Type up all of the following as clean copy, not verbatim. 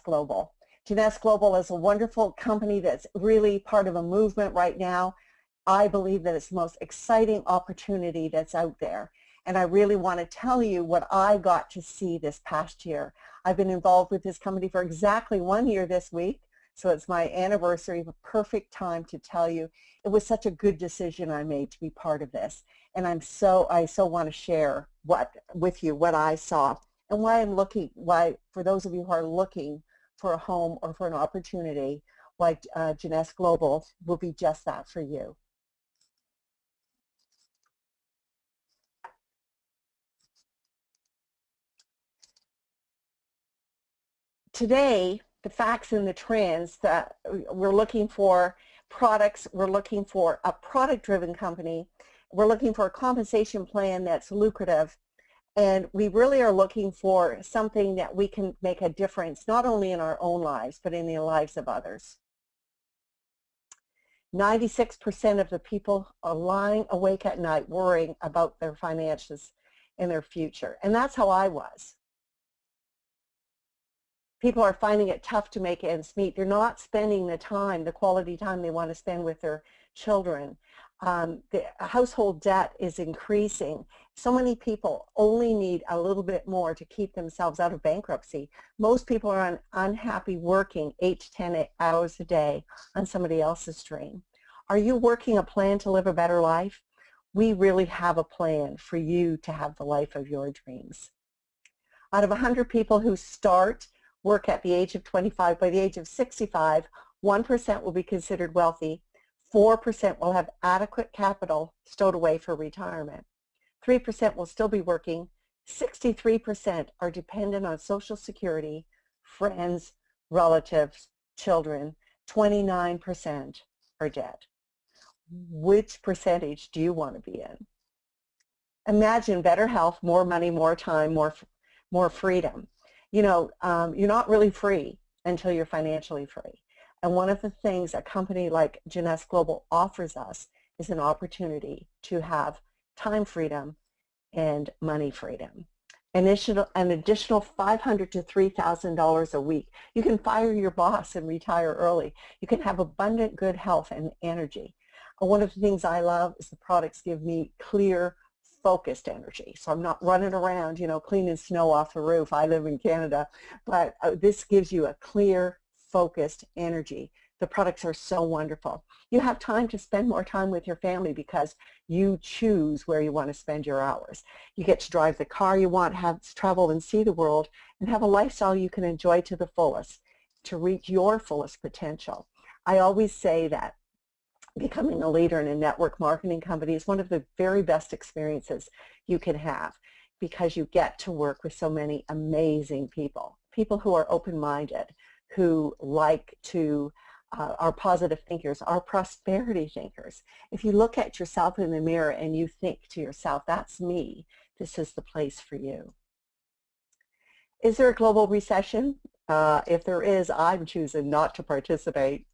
Global. Jeunesse Global is a wonderful company that's really part of a movement right now. I believe that it's the most exciting opportunity that's out there. And I really want to tell you what I got to see this past year. I've been involved with this company for exactly 1 year this week. So it's my anniversary, a perfect time to tell you it was such a good decision I made to be part of this. And I so want to share with you what I saw and why for those of you who are looking for a home or for an opportunity, why Jeunesse Global will be just that for you. Today, the facts and the trends that we're looking for products, we're looking for a product-driven company, we're looking for a compensation plan that's lucrative, and we really are looking for something that we can make a difference not only in our own lives but in the lives of others. 96% of the people are lying awake at night worrying about their finances and their future, and that's how I was. People are finding it tough to make ends meet. They're not spending the time, the quality time they want to spend with their children. The household debt is increasing. So many people only need a little bit more to keep themselves out of bankruptcy. Most people are unhappy working 8 to 10 hours a day on somebody else's dream. Are you working a plan to live a better life? We really have a plan for you to have the life of your dreams. Out of 100 people who start work at the age of 25, by the age of 65, 1% will be considered wealthy, 4% will have adequate capital stowed away for retirement, 3% will still be working, 63% are dependent on Social Security, friends, relatives, children, 29% are dead. Which percentage do you want to be in? Imagine better health, more money, more time, more freedom. You know, you're not really free until you're financially free. And one of the things a company like Jeunesse Global offers us is an opportunity to have time freedom and money freedom. An additional $500 to $3,000 a week. You can fire your boss and retire early. You can have abundant good health and energy. One of the things I love is the products give me clear, focused energy. So I'm not running around, you know, cleaning snow off the roof. I live in Canada, but this gives you a clear, focused energy. The products are so wonderful. You have time to spend more time with your family because you choose where you want to spend your hours. You get to drive the car you want, travel and see the world, and have a lifestyle you can enjoy to the fullest to reach your fullest potential. I always say that becoming a leader in a network marketing company is one of the very best experiences you can have because you get to work with so many amazing people, people who are open-minded, who like to, are positive thinkers, are prosperity thinkers. If you look at yourself in the mirror and you think to yourself, that's me, this is the place for you. Is there a global recession? If there is, I'm choosing not to participate.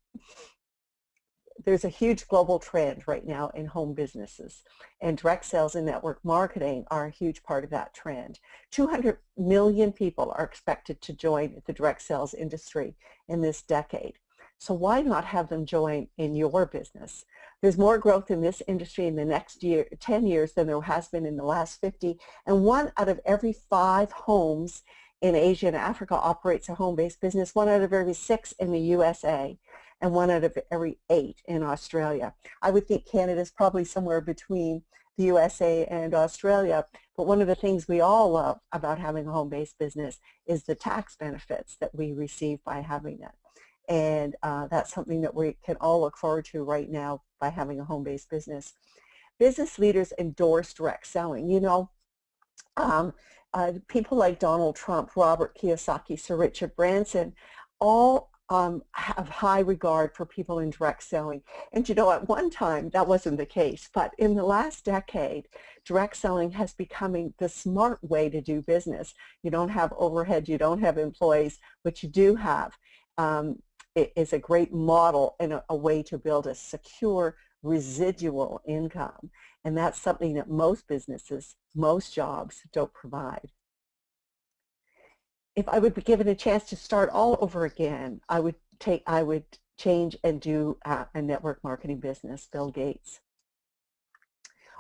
There's a huge global trend right now in home businesses, and direct sales and network marketing are a huge part of that trend. 200 million people are expected to join the direct sales industry in this decade. So why not have them join in your business? There's more growth in this industry in the next 10 years than there has been in the last 50, and 1 out of every 5 homes in Asia and Africa operates a home-based business, 1 out of every 6 in the USA, and 1 out of every 8 in Australia. I would think Canada is probably somewhere between the USA and Australia, but one of the things we all love about having a home-based business is the tax benefits that we receive by having it. And that's something that we can all look forward to right now by having a home-based business. Business leaders endorse direct selling. You know, people like Donald Trump, Robert Kiyosaki, Sir Richard Branson, all have high regard for people in direct selling. And you know, at one time that wasn't the case, but in the last decade, direct selling has becoming the smart way to do business. You don't have overhead, you don't have employees. What you do have is a great model and a way to build a secure residual income. And that's something that most businesses, most jobs don't provide. If I would be given a chance to start all over again, I would change and do a network marketing business. Bill Gates.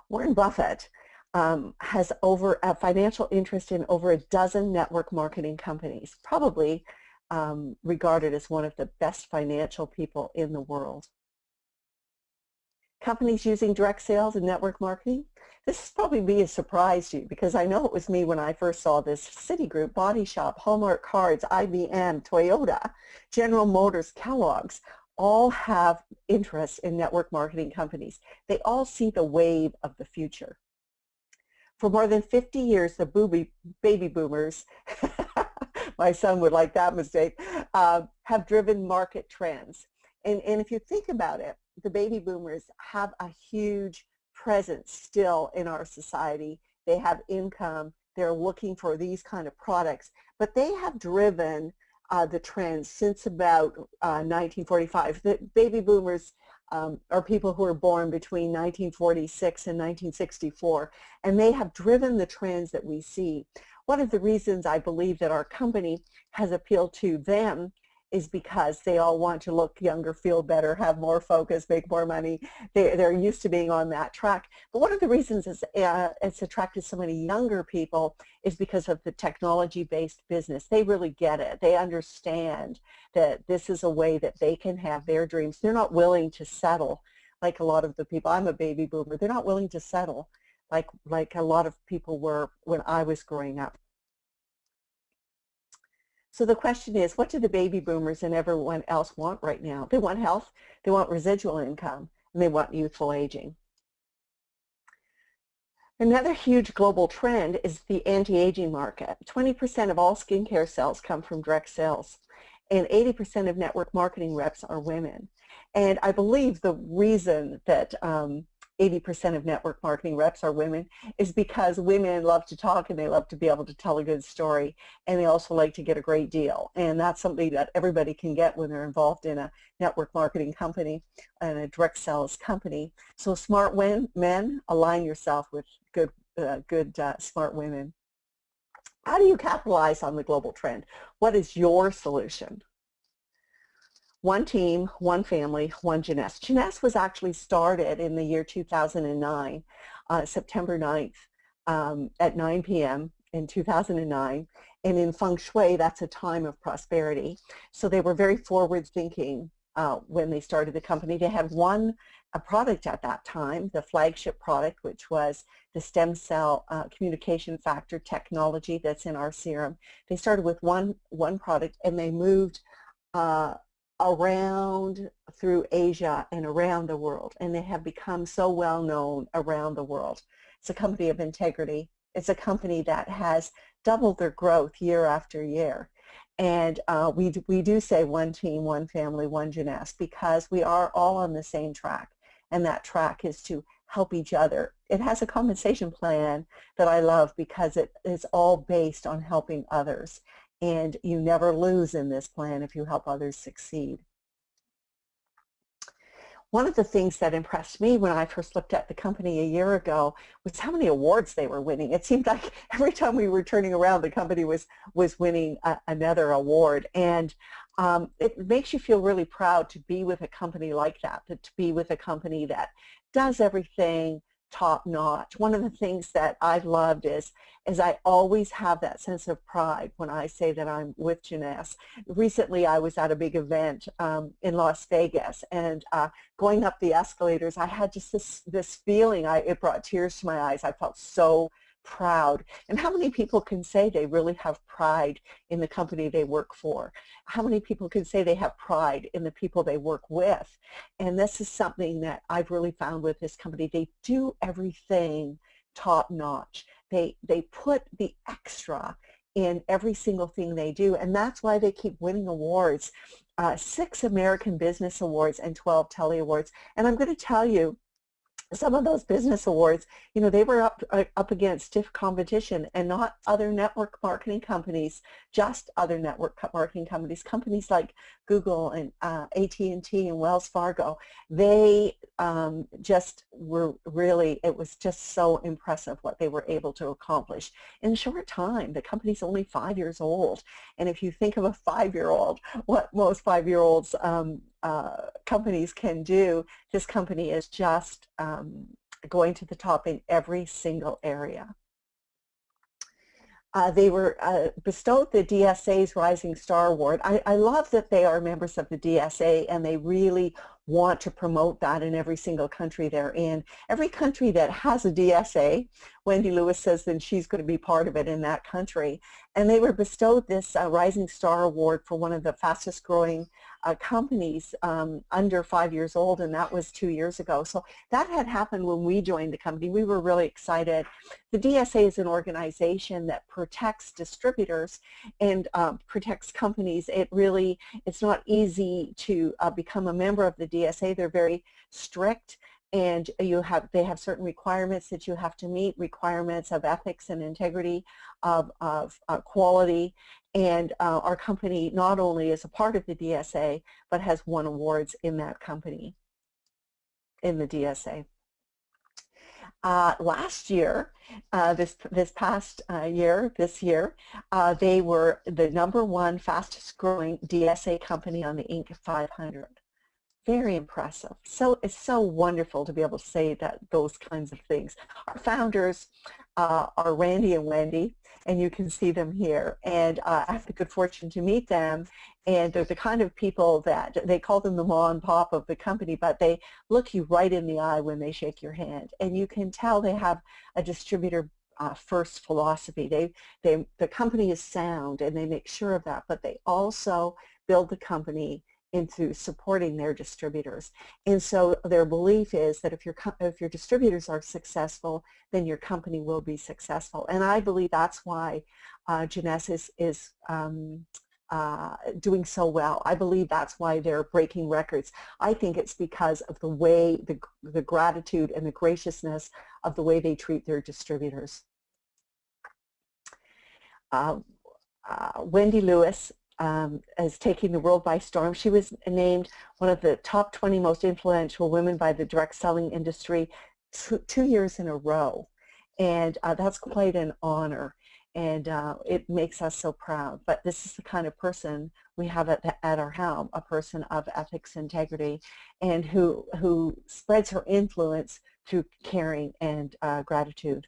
Warren Buffett has over a financial interest in over a dozen network marketing companies, probably regarded as one of the best financial people in the world. Companies using direct sales and network marketing. This is probably be a surprise to you because I know it was me when I first saw this. Citigroup, Body Shop, Hallmark Cards, IBM, Toyota, General Motors, Kellogg's, all have interest in network marketing companies. They all see the wave of the future. For more than 50 years, the baby boomers, my son would like that mistake, have driven market trends. And if you think about it, the baby boomers have a huge presence still in our society. They have income. They're looking for these kind of products. But they have driven the trends since about 1945. The baby boomers are people who were born between 1946 and 1964, and they have driven the trends that we see. One of the reasons I believe that our company has appealed to them is because they all want to look younger, feel better, have more focus, make more money. They're used to being on that track. But one of the reasons it's attracted so many younger people is because of the technology-based business. They really get it. They understand that this is a way that they can have their dreams. They're not willing to settle like a lot of the people. I'm a baby boomer. They're not willing to settle like a lot of people were when I was growing up. So the question is, what do the baby boomers and everyone else want right now? They want health, they want residual income, and they want youthful aging. Another huge global trend is the anti-aging market. 20% of all skincare sales come from direct sales, and 80% of network marketing reps are women. And I believe the reason that 80% of network marketing reps are women is because women love to talk and they love to be able to tell a good story, and they also like to get a great deal. And that's something that everybody can get when they're involved in a network marketing company and a direct sales company. So smart men, align yourself with good smart women. How do you capitalize on the global trend? What is your solution? One team, one family, one Jeunesse. Jeunesse was actually started in the year 2009, September 9th at 9 p.m. in 2009. And in Feng Shui, that's a time of prosperity. So they were very forward-thinking when they started the company. They had a product at that time, the flagship product, which was the stem cell communication factor technology that's in our serum. They started with one product, and they moved around through Asia and around the world, and they have become so well known around the world. It's a company of integrity. It's a company that has doubled their growth year after year. And we do say one team, one family, one Jeunesse, because we are all on the same track, and that track is to help each other. It has a compensation plan that I love because it is all based on helping others. And you never lose in this plan if you help others succeed. One of the things that impressed me when I first looked at the company a year ago was how many awards they were winning. It seemed like every time we were turning around, the company was winning another award. And it makes you feel really proud to be with a company like that, to be with a company that does everything top-notch. One of the things that I've loved is I always have that sense of pride when I say that I'm with Jeunesse. Recently, I was at a big event in Las Vegas, and going up the escalators, I had just this feeling. It brought tears to my eyes. I felt so proud. And how many people can say they really have pride in the company they work for? How many people can say they have pride in the people they work with? And this is something that I've really found with this company. They do everything top-notch. They put the extra in every single thing they do, and that's why they keep winning awards. 6 American Business Awards and 12 Telly Awards. And I'm going to tell you, some of those business awards, you know, they were up against stiff competition, and not other network marketing companies, just other network marketing companies, companies like Google and AT&T and Wells Fargo. They just were really, it was just so impressive what they were able to accomplish in a short time. The company's only 5 years old, and if you think of a 5-year-old, what most 5-year-olds companies can do, this company is just going to the top in every single area. They were bestowed the DSA's Rising Star Award. I love that they are members of the DSA, and they really want to promote that in every single country they're in. Every country that has a DSA, Wendy Lewis says then she's going to be part of it in that country. And they were bestowed this Rising Star Award for one of the fastest growing companies under 5 years old, and that was 2 years ago. So that had happened when we joined the company. We were really excited. The DSA is an organization that protects distributors and protects companies. It's not easy to become a member of the DSA. They're very strict, and they have certain requirements that you have to meet, requirements of ethics and integrity, of quality, and our company not only is a part of the DSA, but has won awards in that company, in the DSA. Last year, this past year, they were the #1 fastest growing DSA company on the Inc. 500. Very impressive. So it's so wonderful to be able to say those kinds of things. Our founders are Randy and Wendy, and you can see them here. And I have the good fortune to meet them, and they're the kind of people that they call them the mom and pop of the company, but they look you right in the eye when they shake your hand, and you can tell they have a distributor first philosophy. The company is sound, and they make sure of that, but they also build the company into supporting their distributors. And so their belief is that if your distributors are successful, then your company will be successful. And I believe that's why Jeunesse is doing so well. I believe that's why they're breaking records. I think it's because of the way, the gratitude and the graciousness of the way they treat their distributors. Wendy Lewis is taking the world by storm. She was named one of the top 20 most influential women by the direct selling industry 2 years in a row. And that's quite an honor. And it makes us so proud. But this is the kind of person we have at our helm, a person of ethics, integrity, and who spreads her influence through caring and gratitude.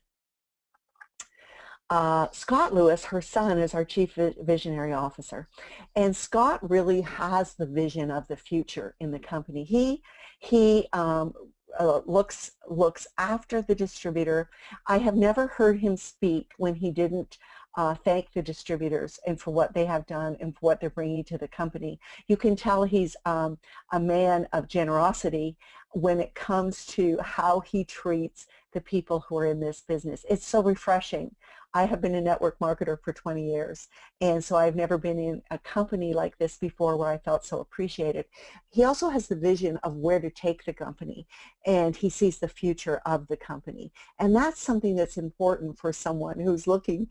Scott Lewis, her son, is our Chief Visionary Officer, and Scott really has the vision of the future in the company. He looks after the distributor. I have never heard him speak when he didn't thank the distributors and for what they have done and for what they're bringing to the company. You can tell he's a man of generosity when it comes to how he treats the people who are in this business. It's so refreshing. I have been a network marketer for 20 years, and so I've never been in a company like this before where I felt so appreciated. He also has the vision of where to take the company, and he sees the future of the company. And that's something that's important for someone who's looking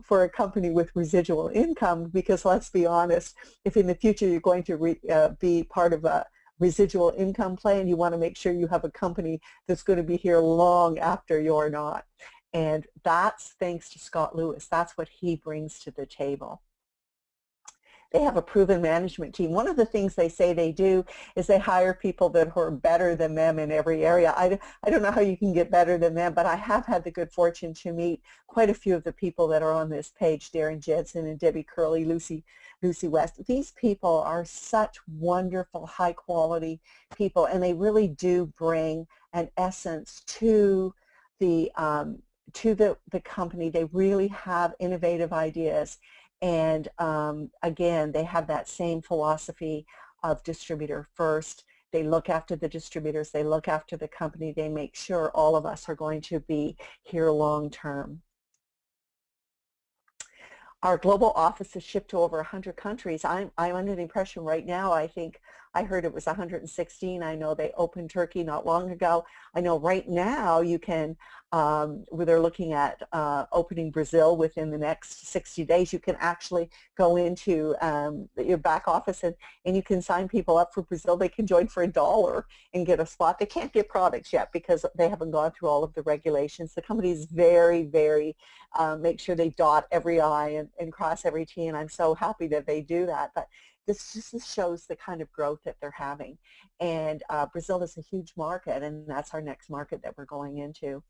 for a company with residual income, because let's be honest, if in the future you're going to be part of a residual income plan, you want to make sure you have a company that's going to be here long after you're not. And that's thanks to Scott Lewis. That's what he brings to the table. They have a proven management team. One of the things they say they do is they hire people that are better than them in every area. I don't know how you can get better than them, but I have had the good fortune to meet quite a few of the people that are on this page, Darren Jensen and Debbie Curley, Lucy West. These people are such wonderful, high-quality people, and they really do bring an essence to the company. They really have innovative ideas, and again, they have that same philosophy of distributor first. They look after the distributors, they look after the company, they make sure all of us are going to be here long term. Our global office is shipped to over 100 countries. I'm under the impression right now, I think I heard it was 116. I know they opened Turkey not long ago. I know right now you can, where they're looking at opening Brazil within the next 60 days, you can actually go into your back office and you can sign people up for Brazil. They can join for $1 and get a spot. They can't get products yet because they haven't gone through all of the regulations. The company is very, very make sure they dot every I and cross every T, and I'm so happy that they do that. But this just shows the kind of growth that they're having. And Brazil is a huge market, and that's our next market that we're going into.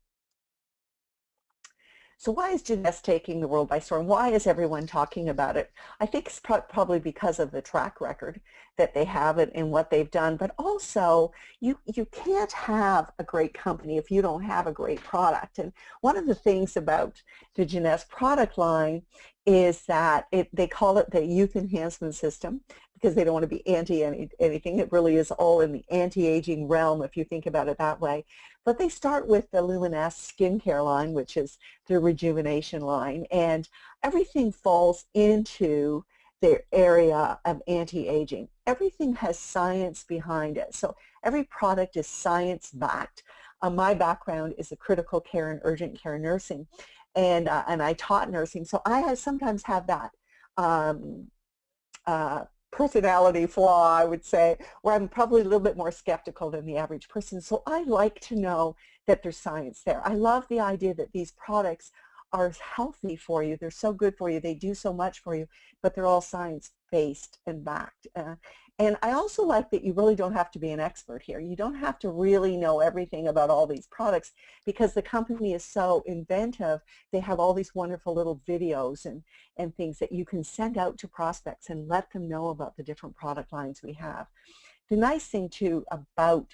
So why is Jeunesse taking the world by storm? Why is everyone talking about it? I think it's probably because of the track record that they have and what they've done, but also you can't have a great company if you don't have a great product. And one of the things about the Jeunesse product line is that they call it the youth enhancement system because they don't want to be anti-anything. It really is all in the anti-aging realm if you think about it that way. But they start with the Luminesce skincare line, which is the rejuvenation line, and everything falls into their area of anti-aging. Everything has science behind it, so every product is science-backed. My background is a critical care and urgent care nursing, and I taught nursing, so I sometimes have that personality flaw, I would say, where I'm probably a little bit more skeptical than the average person. So I like to know that there's science there. I love the idea that these products are healthy for you. They're so good for you. They do so much for you, but they're all science-based and backed. And I also like that you really don't have to be an expert here. You don't have to really know everything about all these products because the company is so inventive. They have all these wonderful little videos and things that you can send out to prospects and let them know about the different product lines we have. The nice thing too about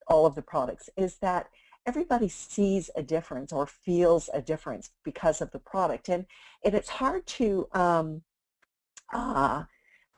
all of the products is that everybody sees a difference or feels a difference because of the product. And it's hard to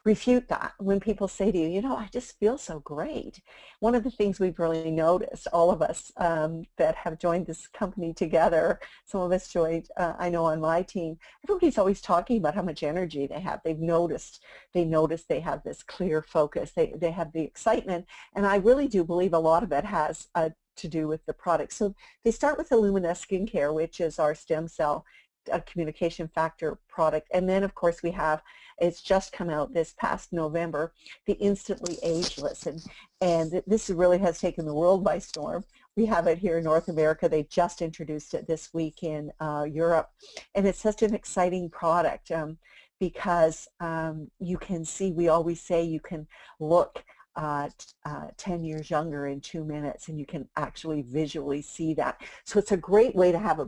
refute that when people say to you, you know, I just feel so great. One of the things we've really noticed, all of us that have joined this company together, some of us joined, I know on my team, everybody's always talking about how much energy they have. They noticed they have this clear focus. They have the excitement, and I really do believe a lot of it has to do with the product. So they start with the Luminesce Skincare, which is our stem cell communication factor product, and then of course we have, it's just come out this past November, the Instantly Ageless, and this really has taken the world by storm. We have it here in North America. They just introduced it this week in Europe, and it's such an exciting product because you can see, we always say you can look 10 years younger in 2 minutes, and you can actually visually see that. So it's a great way to have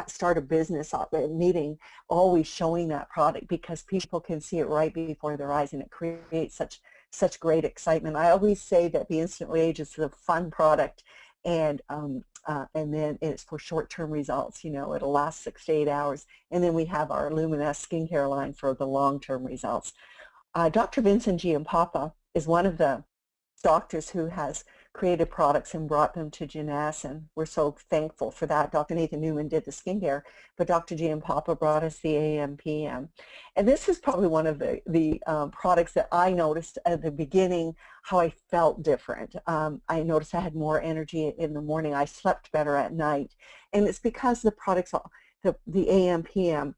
start a business meeting, always showing that product, because people can see it right before their eyes, and it creates such great excitement. I always say that the Instantly Age is a fun product, and then it's for short-term results. You know, it'll last 6 to 8 hours, and then we have our Luminesce skincare line for the long-term results. Dr. Vincent Giampapa is one of the doctors who has created products and brought them to Jeunesse, and we're so thankful for that. Dr. Nathan Newman did the skincare, but Dr. Giampapa brought us the AM/PM. And this is probably one of the products that I noticed at the beginning, how I felt different. I noticed I had more energy in the morning. I slept better at night. And it's because the products, the AM/PM,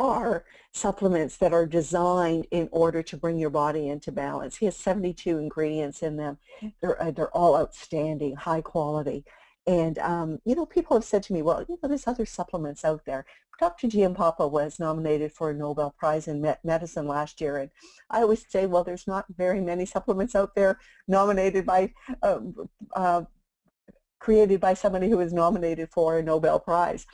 are supplements that are designed in order to bring your body into balance. He has 72 ingredients in them. They're all outstanding, high quality. And, you know, people have said to me, well, you know, there's other supplements out there. Dr. Giampapa was nominated for a Nobel Prize in Medicine last year. And I always say, well, there's not very many supplements out there nominated by, created by somebody who was nominated for a Nobel Prize.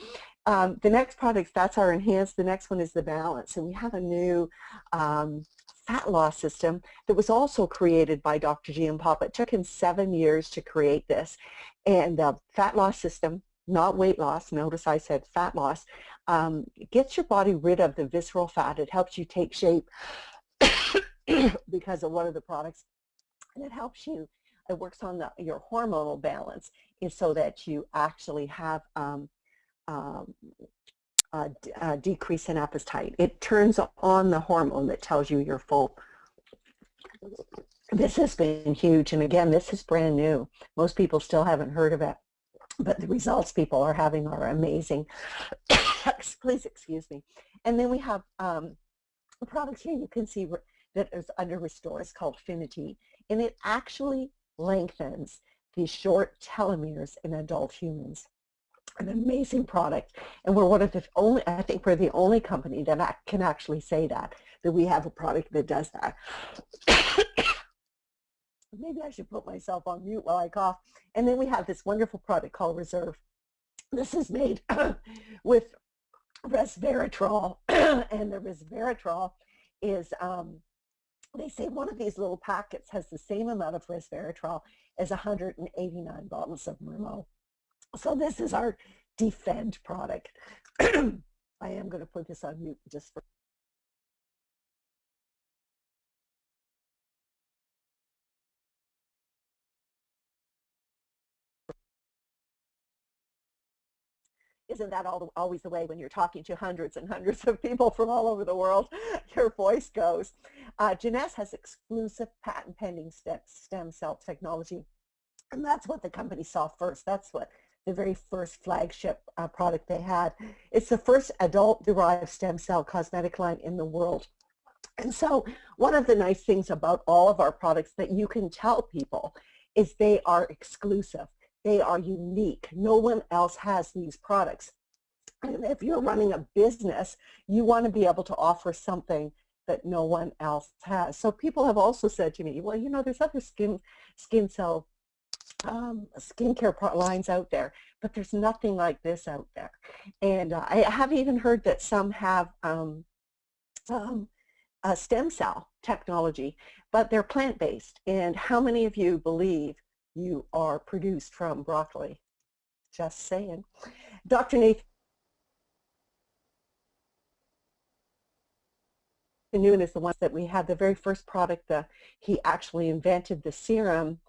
The next product, that's our Enhance. The next one is the Balance. And we have a new fat loss system that was also created by Dr. Giampapa. It took him 7 years to create this. And the fat loss system, not weight loss, notice I said fat loss, gets your body rid of the visceral fat. It helps you take shape because of one of the products. And it helps you, it works on your hormonal balance, is so that you actually have decrease in appetite. It turns on the hormone that tells you you're full. This has been huge, and again, this is brand new. Most people still haven't heard of it, but the results people are having are amazing. Please excuse me. And then we have products here you can see that is under Restore. It's called Finity, and it actually lengthens the short telomeres in adult humans. An amazing product, and we're one of the only, I think we're the only company that can actually say that we have a product that does that. Maybe I should put myself on mute while I cough. And then we have this wonderful product called Reserve. This is made with resveratrol, and the resveratrol is, they say one of these little packets has the same amount of resveratrol as 189 bottles of Merlot. So this is our Defend product. I am going to put this on mute just for Isn't that always the way when you're talking to hundreds and hundreds of people from all over the world? Your voice goes. Jeunesse has exclusive patent-pending stem cell technology, and that's what the company saw first. That's what the very first flagship product they had. It's the first adult-derived stem cell cosmetic line in the world. And so one of the nice things about all of our products that you can tell people is they are exclusive. They are unique. No one else has these products. And if you're running a business, you want to be able to offer something that no one else has. So people have also said to me, well, you know, there's other skin cell skincare lines out there, but there's nothing like this out there. And I have even heard that some have a stem cell technology, but they're plant-based. And how many of you believe you are produced from broccoli? Just saying. Dr. Nathan Newman is the one that we had the very first product. He actually invented the serum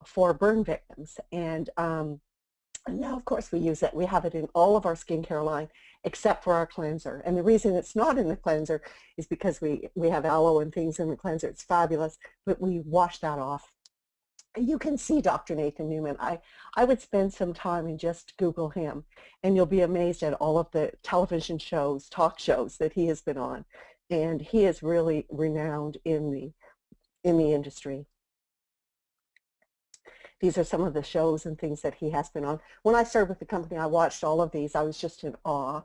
for burn victims, and now of course we use it. We have it in all of our skincare line except for our cleanser, and the reason it's not in the cleanser is because we have aloe and things in the cleanser. It's fabulous, but we wash that off. You can see Dr. Nathan Newman. I would spend some time and just Google him, and you'll be amazed at all of the television shows, talk shows that he has been on, and he is really renowned in the industry. These are some of the shows and things that he has been on. When I started with the company, I watched all of these. I was just in awe.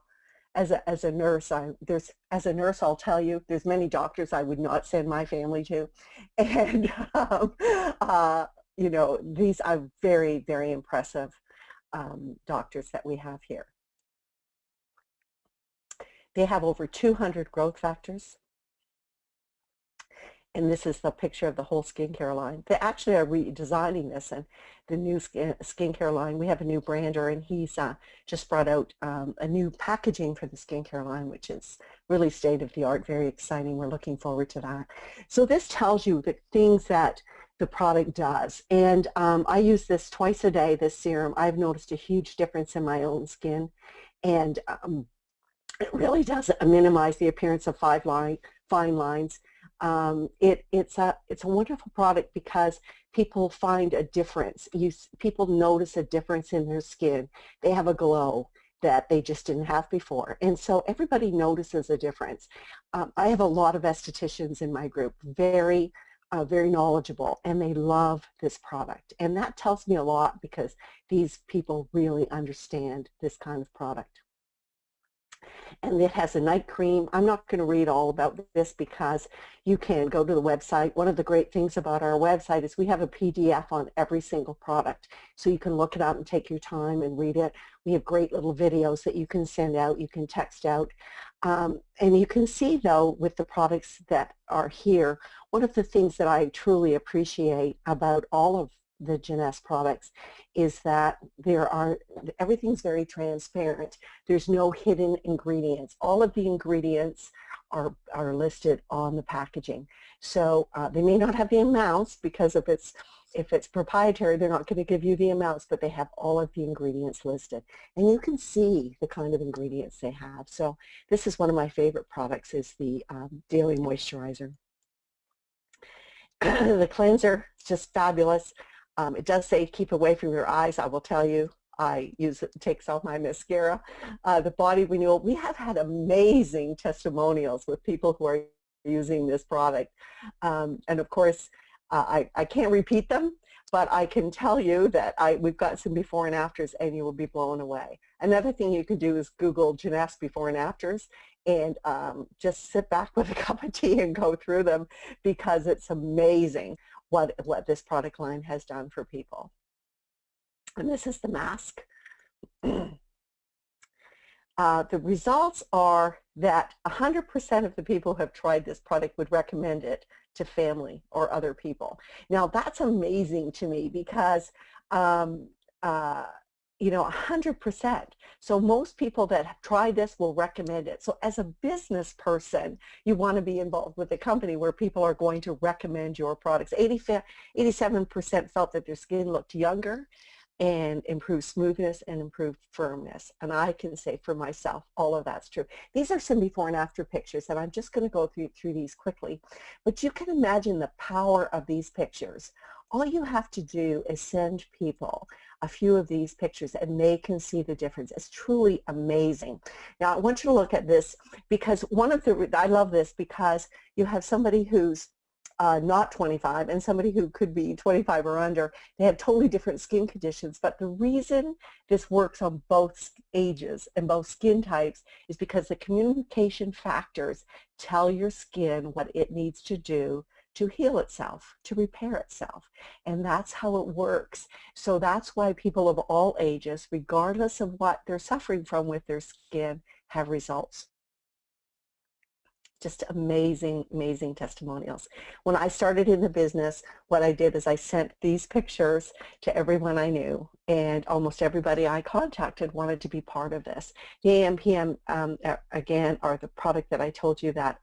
As a nurse, I'll tell you, there's many doctors I would not send my family to, and you know, these are very, very impressive doctors that we have here. They have over 200 growth factors. And this is the picture of the whole skincare line. They actually are redesigning this, and the new skincare line, we have a new brander, and he's just brought out a new packaging for the skincare line, which is really state-of-the-art, very exciting. We're looking forward to that. So this tells you the things that the product does. And I use this twice a day, this serum. I've noticed a huge difference in my own skin, and it really does minimize the appearance of fine lines. It's a wonderful product because people find a difference. People notice a difference in their skin. They have a glow that they just didn't have before, and so everybody notices a difference. I have a lot of estheticians in my group, very knowledgeable, and they love this product, and that tells me a lot because these people really understand this kind of product. And it has a night cream. I'm not going to read all about this because you can go to the website. One of the great things about our website is we have a PDF on every single product, so you can look it up and take your time and read it. We have great little videos that you can send out, you can text out. And you can see, though, with the products that are here, one of the things that I truly appreciate about all of the Jeunesse products is that everything's very transparent. There's no hidden ingredients. All of the ingredients are listed on the packaging. So they may not have the amounts because of its if it's proprietary, they're not going to give you the amounts, but they have all of the ingredients listed. And you can see the kind of ingredients they have. So this is one of my favorite products, is the Daily Moisturizer. The cleanser is just fabulous. It does say keep away from your eyes. I will tell you, I use it, it takes off my mascara. The body renewal, we have had amazing testimonials with people who are using this product. And of course, I can't repeat them, but I can tell you that we've got some before and afters, and you will be blown away. Another thing you can do is Google Jeunesse before and afters, and just sit back with a cup of tea and go through them, because it's amazing what this product line has done for people. And this is the mask. The results are that 100% of the people who have tried this product would recommend it to family or other people. Now that's amazing to me, because you know, 100%. So most people that have tried this will recommend it. So as a business person, you want to be involved with a company where people are going to recommend your products. 87% felt that their skin looked younger and improved smoothness and improved firmness. And I can say for myself, all of that's true. These are some before and after pictures, and I'm just going to go through these quickly. But you can imagine the power of these pictures. All you have to do is send people a few of these pictures, and they can see the difference. It's truly amazing. Now, I want you to look at this, because I love this because you have somebody who's not 25 and somebody who could be 25 or under. They have totally different skin conditions, but the reason this works on both ages and both skin types is because the communication factors tell your skin what it needs to do to heal itself, to repair itself. And that's how it works. So that's why people of all ages, regardless of what they're suffering from with their skin, have results. Just amazing, amazing testimonials. When I started in the business, what I did is I sent these pictures to everyone I knew, and almost everybody I contacted wanted to be part of this. The AM/PM, again, are the product that I told you that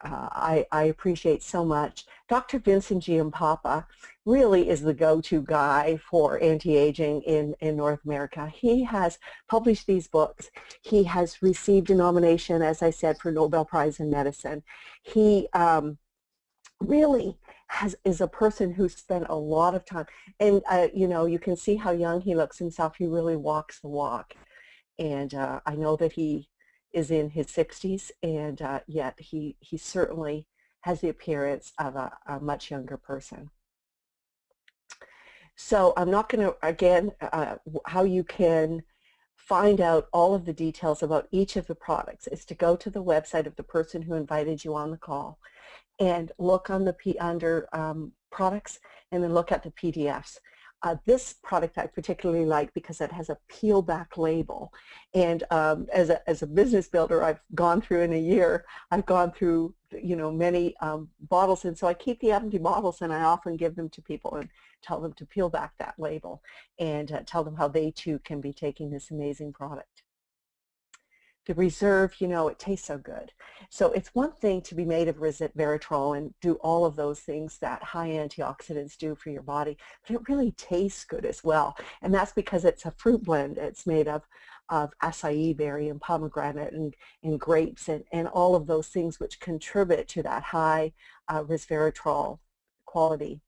I appreciate so much. Dr. Vincent Giampapa really is the go-to guy for anti-aging in North America. He has published these books. He has received a nomination, as I said, for Nobel Prize in Medicine. He really is a person who spent a lot of time, and you know, you can see how young he looks himself. He really walks the walk, and I know that he is in his 60s, and yet he certainly has the appearance of a much younger person. So I'm not going to, again, how you can find out all of the details about each of the products is to go to the website of the person who invited you on the call and look on the under products, and then look at the PDFs. This product I particularly like because it has a peel back label, and as a business builder, I've gone through in a year, I've gone through, you know, many bottles, and so I keep the empty bottles and I often give them to people and tell them to peel back that label and tell them how they too can be taking this amazing product. The Reserve, you know, it tastes so good. So it's one thing to be made of resveratrol and do all of those things that high antioxidants do for your body, but it really tastes good as well. And that's because it's a fruit blend. It's made of acai berry and pomegranate and grapes and all of those things which contribute to that high resveratrol quality.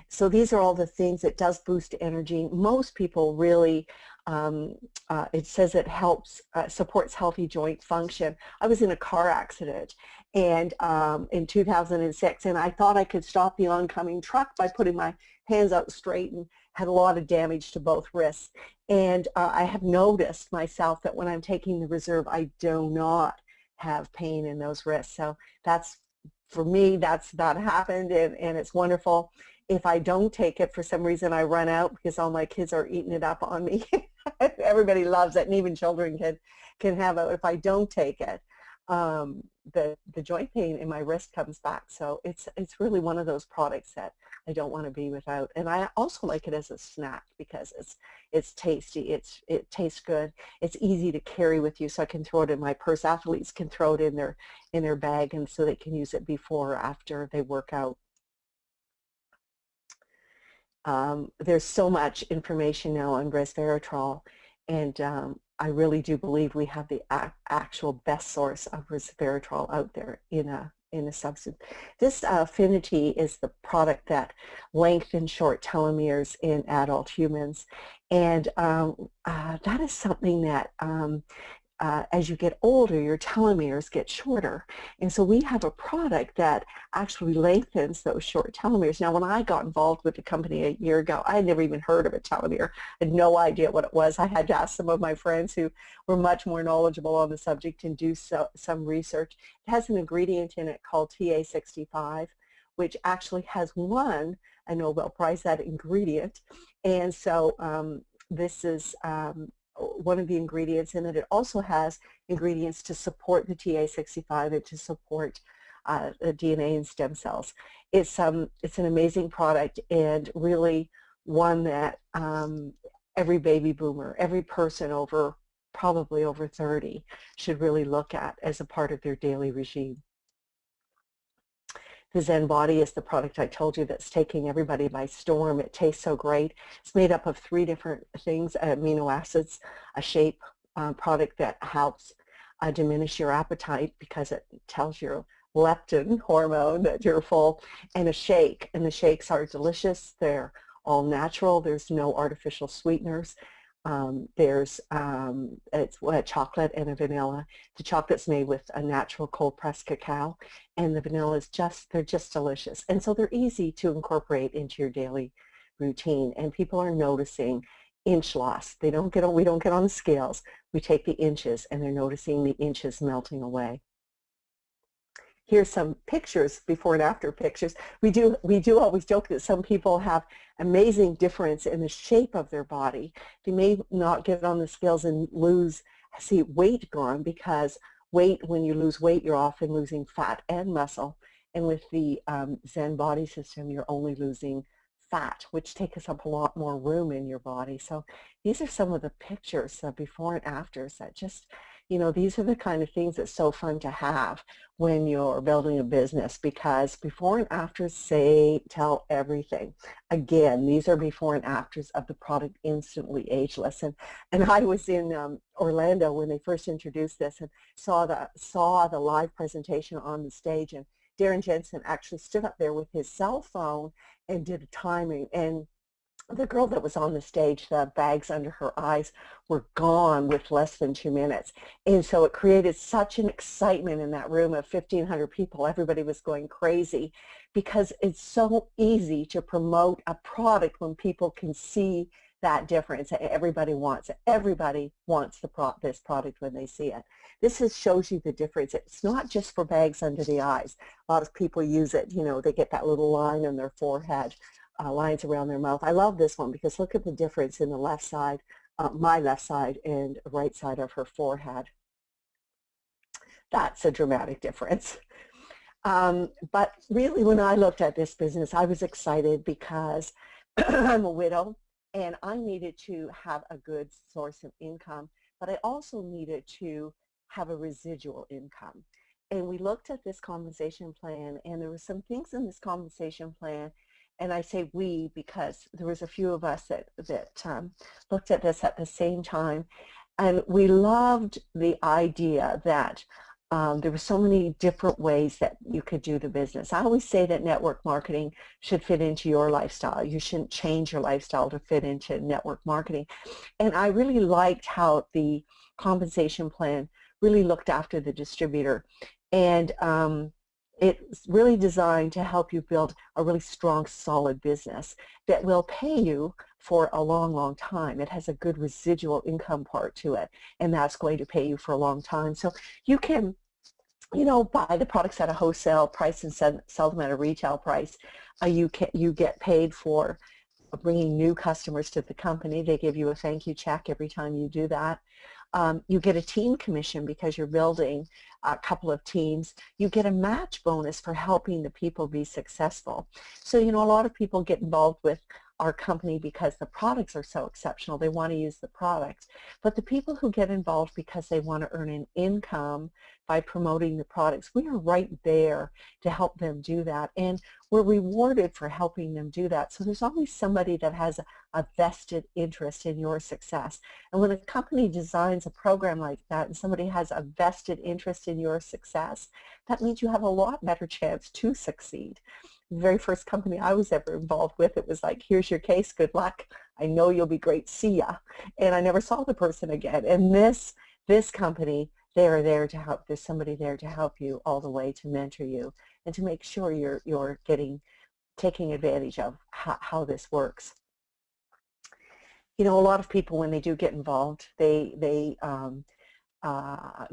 So these are all the things. It does boost energy. Most people really, it says it helps, supports healthy joint function. I was in a car accident and in 2006, and I thought I could stop the oncoming truck by putting my hands out straight, and had a lot of damage to both wrists. And I have noticed myself that when I'm taking the Reserve, I do not have pain in those wrists. So that's, for me, that's not happened, and it's wonderful. If I don't take it, for some reason I run out because all my kids are eating it up on me. Everybody loves it, and even children can have it. If I don't take it, the joint pain in my wrist comes back. So it's really one of those products that I don't want to be without. And I also like it as a snack because it's tasty. It tastes good. It's easy to carry with you, so I can throw it in my purse. Athletes can throw it in their bag, and so they can use it before or after they work out. There's so much information now on resveratrol, and I really do believe we have the actual best source of resveratrol out there in a substance. This Affinity is the product that lengthens short telomeres in adult humans, and that is something that as you get older, your telomeres get shorter. And so we have a product that actually lengthens those short telomeres. Now, when I got involved with the company a year ago, I had never even heard of a telomere. I had no idea what it was. I had to ask some of my friends who were much more knowledgeable on the subject and do some research. It has an ingredient in it called TA65, which actually has won a Nobel Prize, that ingredient. And so this is one of the ingredients in it. It also has ingredients to support the TA65 and to support the DNA and stem cells. It's an amazing product, and really one that every baby boomer, every person probably over 30 should really look at as a part of their daily regime. The Zen Body is the product I told you that's taking everybody by storm. It tastes so great. It's made up of 3 different things: amino acids, a shape product that helps diminish your appetite because it tells your leptin hormone that you're full, and a shake. And the shakes are delicious. They're all natural. There's no artificial sweeteners. There's it's chocolate and a vanilla. The chocolate's made with a natural cold pressed cacao, and the vanilla is they're just delicious. And so they're easy to incorporate into your daily routine. And people are noticing inch loss. We don't get on the scales. We take the inches, and they're noticing the inches melting away. Here's some pictures, before and after pictures. We do always joke that some people have amazing difference in the shape of their body. They may not get on the scales and see weight gone, because when you lose weight, you're often losing fat and muscle. And with the Zen Body system, you're only losing fat, which takes up a lot more room in your body. So these are some of the pictures, before and afters, that just, these are the kind of things that's so fun to have when you're building a business, because before and afters tell everything. Again, these are before and afters of the product Instantly Ageless. And I was in Orlando when they first introduced this, and saw the live presentation on the stage, and Darren Jensen actually stood up there with his cell phone and did a timing. And the girl that was on the stage, the bags under her eyes were gone with less than 2 minutes. And so it created such an excitement in that room of 1,500 people. Everybody was going crazy, because it's so easy to promote a product when people can see that difference. Everybody wants it. Everybody wants this product when they see it. This shows you the difference. It's not just for bags under the eyes. A lot of people use it, they get that little line on their forehead, lines around their mouth. I love this one because look at the difference in the left side, my left side and right side of her forehead. That's a dramatic difference. But really, when I looked at this business, I was excited because I'm a widow, and I needed to have a good source of income, but I also needed to have a residual income. And we looked at this compensation plan, and there were some things in this compensation plan, and I say we because there was a few of us that looked at this at the same time, and we loved the idea that there were so many different ways that you could do the business. I always say that network marketing should fit into your lifestyle. You shouldn't change your lifestyle to fit into network marketing. And I really liked how the compensation plan really looked after the distributor. And it's really designed to help you build a really strong, solid business that will pay you for a long, long time. It has a good residual income part to it, and that's going to pay you for a long time. So you can, buy the products at a wholesale price and sell them at a retail price. You get paid for bringing new customers to the company. They give you a thank you check every time you do that. You get a team commission because you're building a couple of teams. You get a match bonus for helping the people be successful. So, a lot of people get involved with our company because the products are so exceptional. They want to use the products. But the people who get involved because they want to earn an income by promoting the products, we are right there to help them do that. And we're rewarded for helping them do that. So there's always somebody that has a vested interest in your success. And when a company designs a program like that and somebody has a vested interest in your success, that means you have a lot better chance to succeed. The very first company I was ever involved with, it was like, here's your case, good luck. I know you'll be great, see ya. And I never saw the person again. And this company, they are there to help. There's somebody there to help you all the way, to mentor you and to make sure you're taking advantage of how this works. You know, a lot of people, when they do get involved, they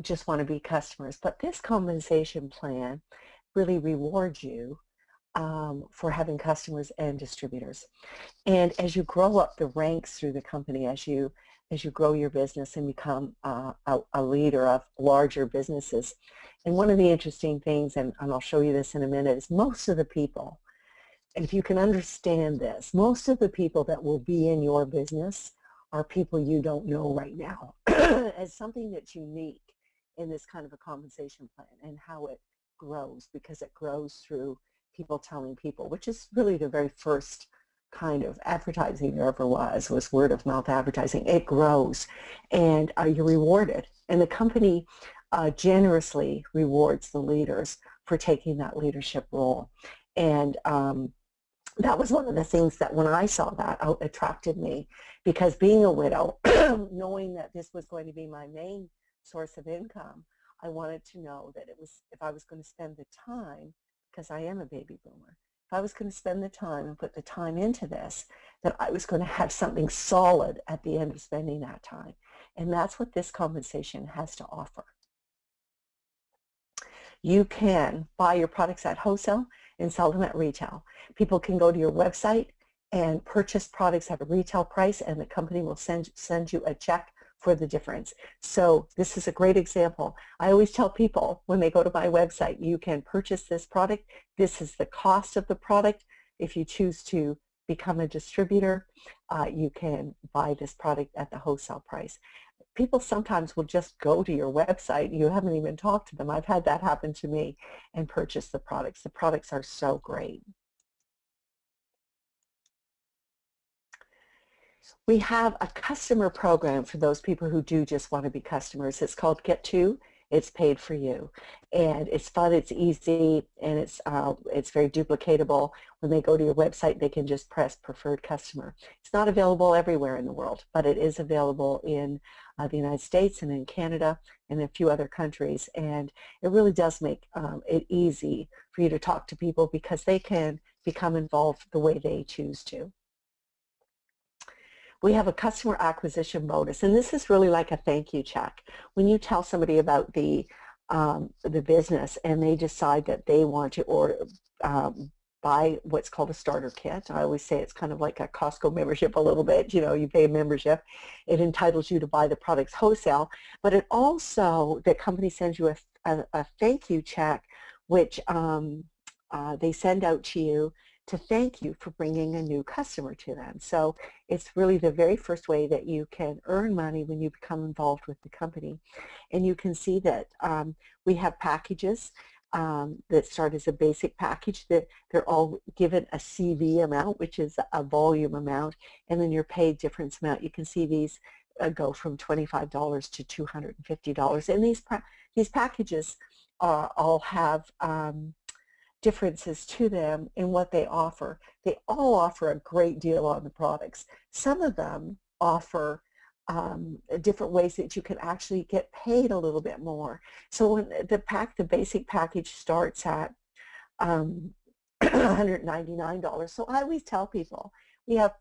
just want to be customers. But this compensation plan really rewards you for having customers and distributors. And as you grow up the ranks through the company, as you grow your business and become a leader of larger businesses. And one of the interesting things, and I'll show you this in a minute, is most of the people, and if you can understand this, most of the people that will be in your business are people you don't know right now. As something that's unique in this kind of a compensation plan and how it grows, because it grows through people telling people, which is really the very first kind of advertising there ever was word of mouth advertising. It grows and you're rewarded. And the company generously rewards the leaders for taking that leadership role. And that was one of the things that when I saw that attracted me, because being a widow, knowing that this was going to be my main source of income, I wanted to know that it was, if I was going to spend the time, because I am a baby boomer, if I was going to spend the time and put the time into this, that I was going to have something solid at the end of spending that time. And that's what this compensation has to offer. You can buy your products at wholesale and sell them at retail. People can go to your website and purchase products at a retail price, and the company will send you a check for the difference. So this is a great example. I always tell people when they go to my website, you can purchase this product. This is the cost of the product. If you choose to become a distributor, you can buy this product at the wholesale price. People sometimes will just go to your website. You haven't even talked to them. I've had that happen to me, and purchase the products. The products are so great. We have a customer program for those people who do just want to be customers. It's called Get To. It's paid for you, and it's fun, it's easy, and it's very duplicatable. When they go to your website, they can just press preferred customer. It's not available everywhere in the world, but it is available in the United States and in Canada and a few other countries, and it really does make it easy for you to talk to people because they can become involved the way they choose to. We have a customer acquisition bonus, and this is really like a thank you check. When you tell somebody about the business and they decide that they want to buy what's called a starter kit. I always say it's kind of like a Costco membership a little bit. You know, you pay a membership. It entitles you to buy the products wholesale, but it also, the company sends you a thank you check, which they send out to you to thank you for bringing a new customer to them. So it's really the very first way that you can earn money when you become involved with the company. And you can see that we have packages that start as a basic package. That they're all given a CV amount, which is a volume amount, and then your paid difference amount. You can see these go from $25 to $250. And these packages all have differences to them in what they offer. They all offer a great deal on the products. Some of them offer different ways that you can actually get paid a little bit more. So when the basic package starts at $199. So I always tell people we have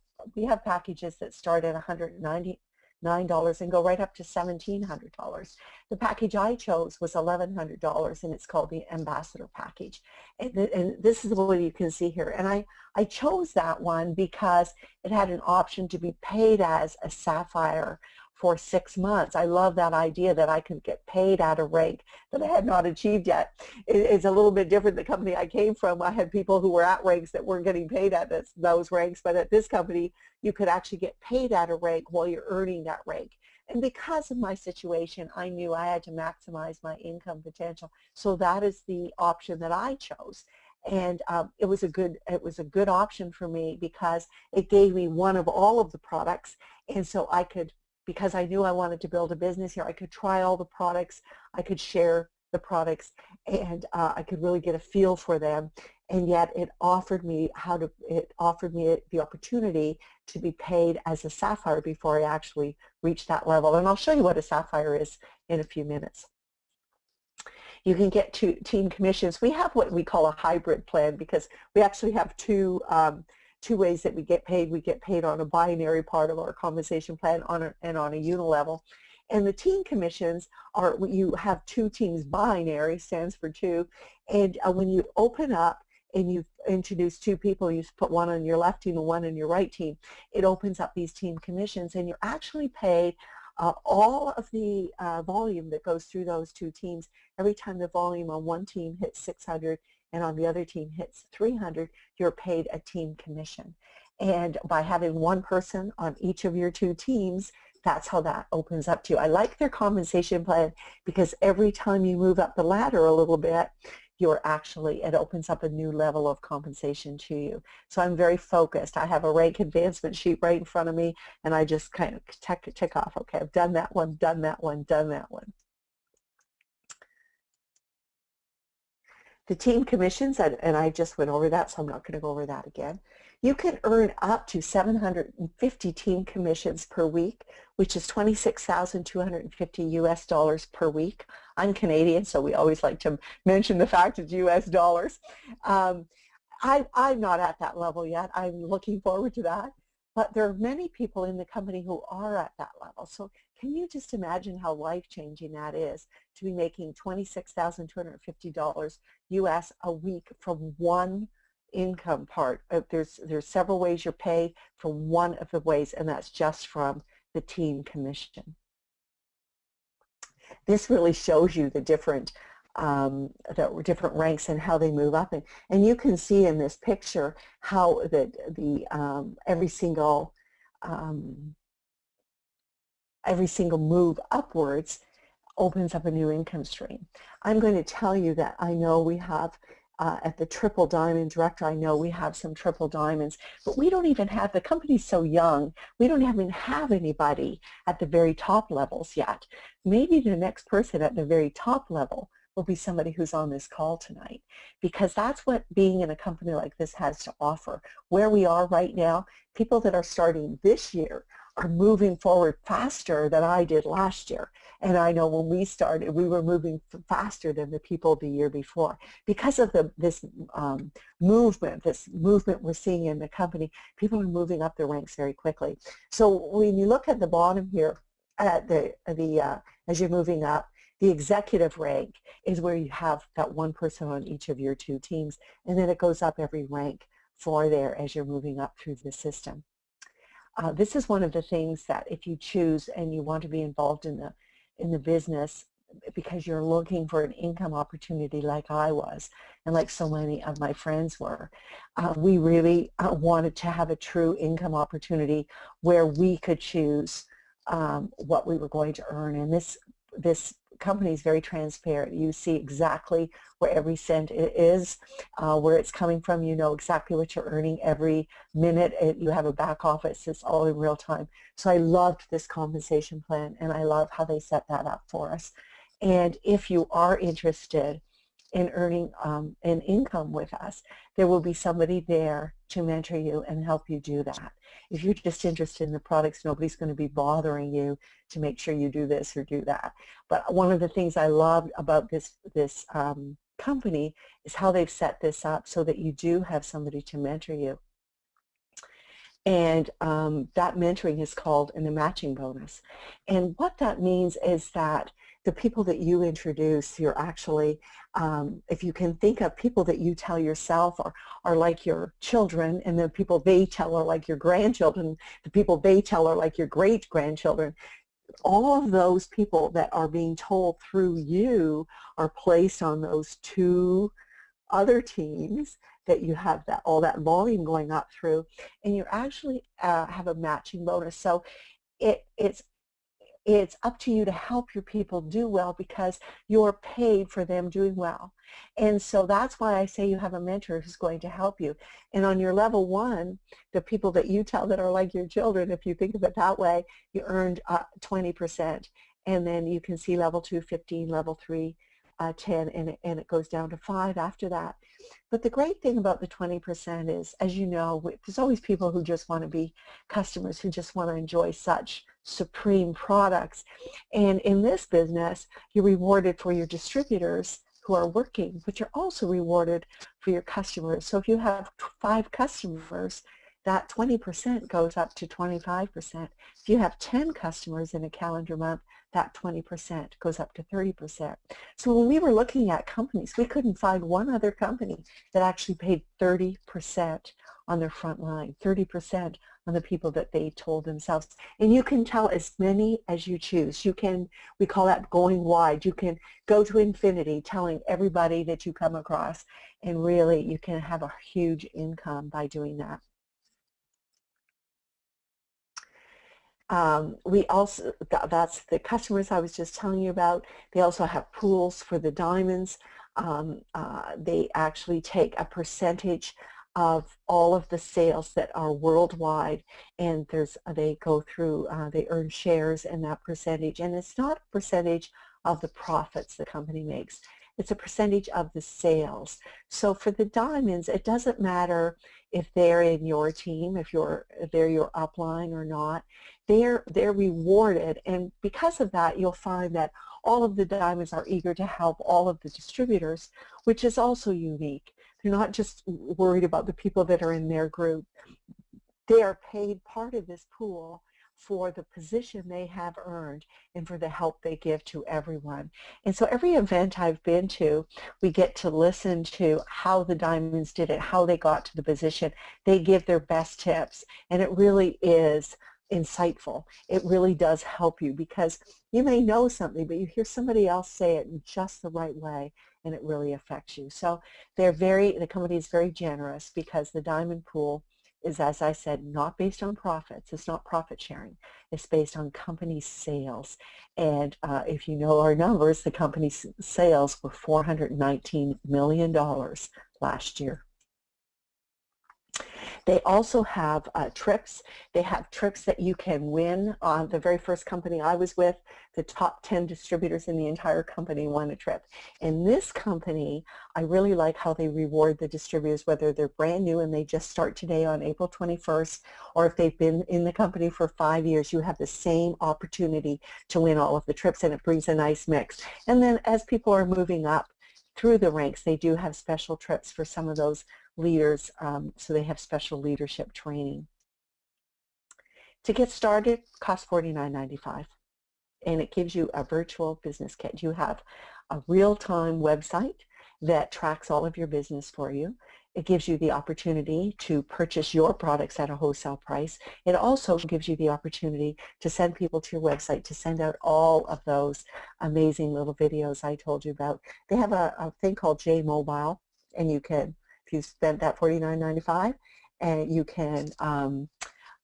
packages that start at $199 and go right up to $1,700. The package I chose was $1,100, and it's called the Ambassador package. And this is what you can see here. And I chose that one because it had an option to be paid as a Sapphire for 6 months. I love that idea that I could get paid at a rank that I had not achieved yet. It's a little bit different. The company I came from, I had people who were at ranks that weren't getting paid at those ranks, but at this company, you could actually get paid at a rank while you're earning that rank. And because of my situation, I knew I had to maximize my income potential. So that is the option that I chose. And it was a good option for me because it gave me one of all of the products, and so I could, because I knew I wanted to build a business here, I could try all the products, I could share the products, and I could really get a feel for them. And yet it offered me the opportunity to be paid as a Sapphire before I actually reached that level. And I'll show you what a Sapphire is in a few minutes. You can get team commissions. We have what we call a hybrid plan because we actually have two ways that we get paid. We get paid on a binary part of our compensation plan and on a unilevel. And the team commissions are, you have two teams. Binary stands for two. And when you open up and you introduce two people, you put one on your left team and one on your right team, it opens up these team commissions, and you're actually paid all of the volume that goes through those two teams. Every time the volume on one team hits 600 and on the other team hits 300, you're paid a team commission. And by having one person on each of your two teams, that's how that opens up to you. I like their compensation plan because every time you move up the ladder a little bit, it opens up a new level of compensation to you. So I'm very focused. I have a rank advancement sheet right in front of me, and I just kind of tick off, okay, I've done that one, done that one, done that one. The team commissions, and I just went over that, so I'm not going to go over that again. You can earn up to 750 team commissions per week, which is $26,250 US per week. I'm Canadian, so we always like to mention the fact it's US dollars. I'm not at that level yet. I'm looking forward to that. But there are many people in the company who are at that level. So can you just imagine how life-changing that is to be making $26,250 US a week from one income part? There's several ways you're paid from one of the ways, and that's just from the team commission. This really shows you the different ranks and how they move up, and you can see in this picture how every single move upwards opens up a new income stream. I'm going to tell you that I know we have at the Triple Diamond Director, I know we have some Triple Diamonds, but we don't even have, the company's so young, we don't even have anybody at the very top levels yet. Maybe the next person at the very top level will be somebody who's on this call tonight, because that's what being in a company like this has to offer. Where we are right now, people that are starting this year are moving forward faster than I did last year. And I know when we started, we were moving faster than the people the year before. Because of this movement we're seeing in the company, people are moving up the ranks very quickly. So when you look at the bottom here, at as you're moving up, the executive rank is where you have that one person on each of your two teams, and then it goes up every rank for there as you're moving up through the system. This is one of the things that if you choose and you want to be involved in the business because you're looking for an income opportunity like I was and like so many of my friends were, we really wanted to have a true income opportunity where we could choose what we were going to earn. And this company is very transparent. You see exactly where every cent is, where it's coming from. You know exactly what you're earning every minute. You have a back office. It's all in real time. So I loved this compensation plan, and I love how they set that up for us. And if you are interested in earning an income with us, there will be somebody there to mentor you and help you do that. If you're just interested in the products, nobody's going to be bothering you to make sure you do this or do that. But one of the things I love about this company is how they've set this up so that you do have somebody to mentor you. And that mentoring is called a matching bonus. And what that means is that the people that you introduce, you're actually, if you can think of people that you tell yourself are like your children, and the people they tell are like your grandchildren, the people they tell are like your great-grandchildren, all of those people that are being told through you are placed on those 2 other teams that you have that all that volume going up through, and you actually have a matching bonus. So it's up to you to help your people do well because you're paid for them doing well. And so that's why I say you have a mentor who's going to help you. And on your level 1, the people that you tell that are like your children, if you think of it that way, you earned 20%. And then you can see level 2, 15, level 3, 10, and it goes down to 5 after that. But the great thing about the 20% is, as you know, there's always people who just want to be customers, who just want to enjoy such supreme products. And in this business, you're rewarded for your distributors who are working, but you're also rewarded for your customers. So if you have 5 customers, that 20% goes up to 25%. If you have 10 customers in a calendar month, that 20% goes up to 30%. So when we were looking at companies, we couldn't find one other company that actually paid 30% on their front line, 30% on the people that they told themselves. And you can tell as many as you choose. You can, we call that going wide. You can go to infinity telling everybody that you come across, and really you can have a huge income by doing that. We also, that's the customers I was just telling you about. They also have pools for the diamonds. They actually take a percentage of all of the sales that are worldwide, and they go through, they earn shares in that percentage, and it's not a percentage of the profits the company makes. It's a percentage of the sales. So for the diamonds, it doesn't matter if they're in your team, if they're your upline or not. They're rewarded, and because of that, you'll find that all of the diamonds are eager to help all of the distributors, which is also unique. They're not just worried about the people that are in their group. They are paid part of this pool for the position they have earned and for the help they give to everyone. And so every event I've been to, we get to listen to how the diamonds did it, how they got to the position. They give their best tips, and it really is insightful. It really does help you, because you may know something, but you hear somebody else say it in just the right way, and it really affects you. So the company is very generous, because the diamond pool is, as I said, not based on profits. It's not profit sharing. It's based on company sales. And if you know our numbers, the company's sales were $419 million last year. They also have trips. They have trips that you can win. On the very first company I was with, the top 10 distributors in the entire company won a trip. In this company, I really like how they reward the distributors, whether they're brand new and they just start today on April 21st, or if they've been in the company for 5 years, you have the same opportunity to win all of the trips, and it brings a nice mix. And then as people are moving up through the ranks, they do have special trips for some of those leaders, so they have special leadership training. To get started, costs $49.95, and it gives you a virtual business kit. You have a real-time website that tracks all of your business for you. It gives you the opportunity to purchase your products at a wholesale price. It also gives you the opportunity to send people to your website, to send out all of those amazing little videos I told you about. They have a thing called J Mobile, and you can, if you spent that $49.95, and you can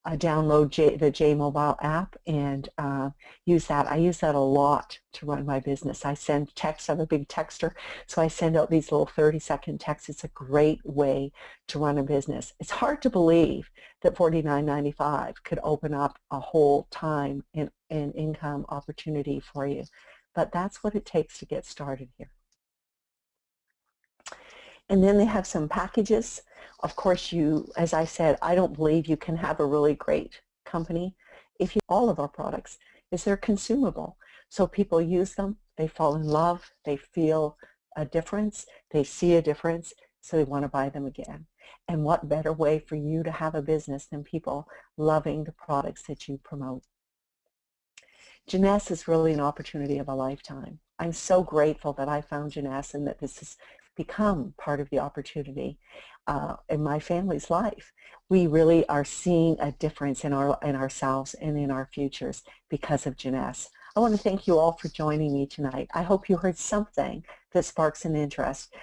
download the J Mobile app and use that. I use that a lot to run my business. I send texts. I'm a big texter, so I send out these little 30-second texts. It's a great way to run a business. It's hard to believe that $49.95 could open up a whole time and income opportunity for you, but that's what it takes to get started here. And then they have some packages. Of course, as I said, I don't believe you can have a really great company if all of our products is they're consumable. So people use them, they fall in love, they feel a difference, they see a difference, so they want to buy them again. And what better way for you to have a business than people loving the products that you promote? Jeunesse is really an opportunity of a lifetime. I'm so grateful that I found Jeunesse and that this is become part of the opportunity in my family's life. We really are seeing a difference in ourselves and in our futures because of Jeunesse. I want to thank you all for joining me tonight. I hope you heard something that sparks an interest.